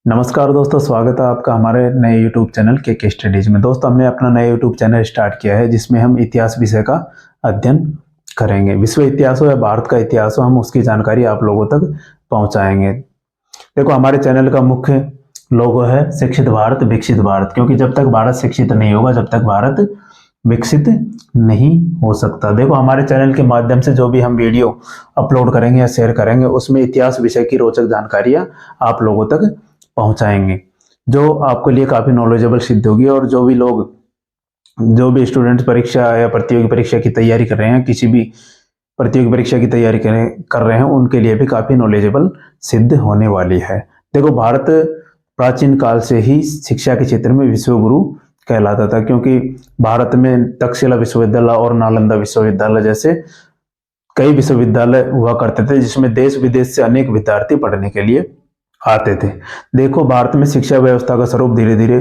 नमस्कार दोस्तों, स्वागत है आपका हमारे नए YouTube चैनल के स्टडीज में। दोस्तों, हमने अपना नया YouTube चैनल स्टार्ट किया है जिसमें हम इतिहास विषय का अध्ययन करेंगे। विश्व इतिहास हो या भारत का इतिहास हो, हम उसकी जानकारी आप लोगों तक पहुंचाएंगे। देखो, हमारे चैनल का मुख्य लोगो है शिक्षित भारत विकसित भारत, क्योंकि जब तक भारत शिक्षित नहीं होगा तब तक भारत विकसित नहीं हो सकता। देखो, हमारे चैनल के माध्यम से जो भी हम वीडियो अपलोड करेंगे या शेयर करेंगे उसमें इतिहास विषय की रोचक जानकारियां आप लोगों तक पहुंचाएंगे, जो आपके लिए काफी नॉलेजेबल सिद्ध होगी। और जो भी स्टूडेंट परीक्षा या प्रतियोगी परीक्षा की तैयारी कर रहे हैं, किसी भी प्रतियोगी परीक्षा की तैयारी कर रहे हैं, उनके लिए भी काफी नॉलेजेबल सिद्ध होने वाली है। देखो, भारत प्राचीन काल से ही शिक्षा के क्षेत्र में विश्व गुरु कहलाता था, क्योंकि भारत में तक्षशिला विश्वविद्यालय और नालंदा विश्वविद्यालय जैसे कई विश्वविद्यालय हुआ करते थे, जिसमें देश विदेश से अनेक विद्यार्थी पढ़ने के लिए आते थे। देखो, भारत में शिक्षा व्यवस्था का स्वरूप धीरे धीरे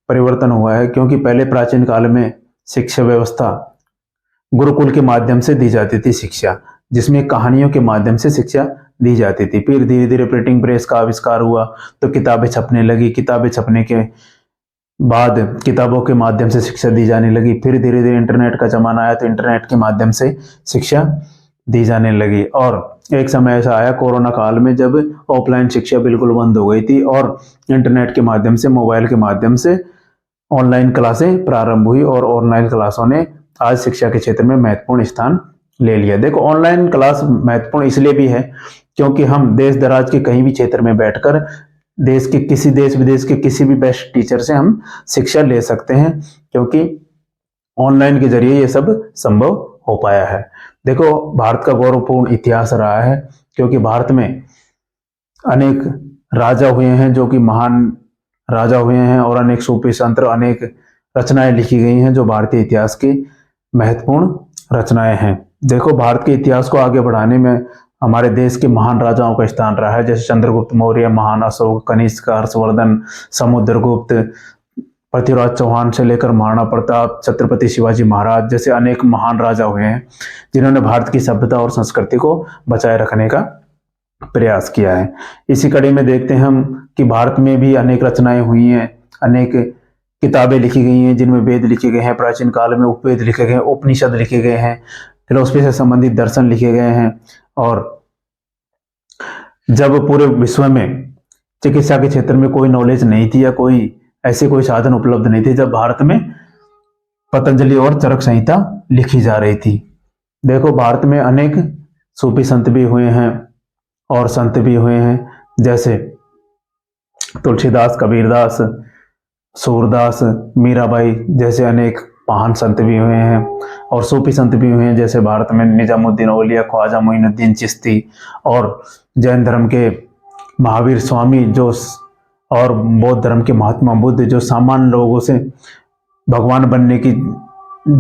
परिवर्तन हुआ है, क्योंकि पहले प्राचीन काल में शिक्षा व्यवस्था गुरुकुल के माध्यम से दी जाती थी शिक्षा, जिसमें कहानियों के माध्यम से शिक्षा दी जाती थी। फिर धीरे धीरे प्रिंटिंग प्रेस का आविष्कार हुआ तो किताबें छपने लगी। किताबें छपने के बाद किताबों के माध्यम से शिक्षा दी जाने लगी। फिर धीरे धीरे इंटरनेट का जमाना आया तो इंटरनेट के माध्यम से शिक्षा दी जाने लगी। और एक समय ऐसा आया कोरोना काल में, जब ऑफलाइन शिक्षा बिल्कुल बंद हो गई थी और इंटरनेट के माध्यम से, मोबाइल के माध्यम से ऑनलाइन क्लासें प्रारंभ हुई। और ऑनलाइन क्लासों ने आज शिक्षा के क्षेत्र में महत्वपूर्ण स्थान ले लिया। देखो, ऑनलाइन क्लास महत्वपूर्ण इसलिए भी है क्योंकि हम देश दराज के कहीं भी क्षेत्र में बैठकर देश विदेश के किसी भी बेस्ट टीचर से हम शिक्षा ले सकते हैं, क्योंकि ऑनलाइन के जरिए ये सब संभव हो पाया है। देखो, भारत का गौरवपूर्ण इतिहास रहा है, क्योंकि भारत में अनेक राजा हुए हैं जो कि महान राजा हुए हैं, और अनेक सूफी संत, अनेक रचनाएं लिखी गई हैं जो भारतीय इतिहास की महत्वपूर्ण रचनाएं हैं। देखो, भारत के इतिहास को आगे बढ़ाने में हमारे देश के महान राजाओं का स्थान रहा है, जैसे चंद्रगुप्त मौर्य, महान अशोक, कनिष्क, हर्षवर्धन, समुद्रगुप्त, पृथ्वीराज चौहान से लेकर महाराणा प्रताप, छत्रपति शिवाजी महाराज जैसे अनेक महान राजा हुए हैं, जिन्होंने भारत की सभ्यता और संस्कृति को बचाए रखने का प्रयास किया है। इसी कड़ी में देखते हैं हम कि भारत में भी अनेक रचनाएं हुई हैं, अनेक किताबें लिखी गई हैं, जिनमें वेद लिखे गए हैं, प्राचीन काल में उपवेद लिखे गए हैं, उपनिषद लिखे गए हैं, फिलोसफी से संबंधित दर्शन लिखे गए हैं। और जब पूरे विश्व में चिकित्सा के क्षेत्र में कोई नॉलेज नहीं थी या कोई साधन उपलब्ध नहीं थे, जब भारत में पतंजलि और चरक संहिता लिखी जा रही थी। देखो, भारत में अनेक सूफी संत भी हुए हैं और संत भी हुए हैं, जैसे तुलसीदास, कबीरदास, सूरदास, मीराबाई जैसे अनेक महान संत भी हुए हैं। और सूफी संत भी हुए हैं, जैसे भारत में निजामुद्दीन औलिया, ख्वाजा मोइनुद्दीन चिश्ती, और जैन धर्म के महावीर स्वामी और बौद्ध धर्म के महात्मा बुद्ध, जो सामान्य लोगों से भगवान बनने की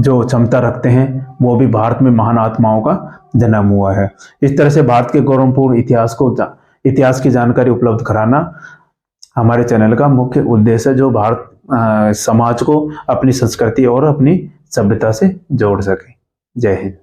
जो क्षमता रखते हैं, वो भी भारत में महान आत्माओं का जन्म हुआ है। इस तरह से भारत के गौरवपूर्ण इतिहास की जानकारी उपलब्ध कराना हमारे चैनल का मुख्य उद्देश्य है, जो भारत समाज को अपनी संस्कृति और अपनी सभ्यता से जोड़ सके। जय हिंद।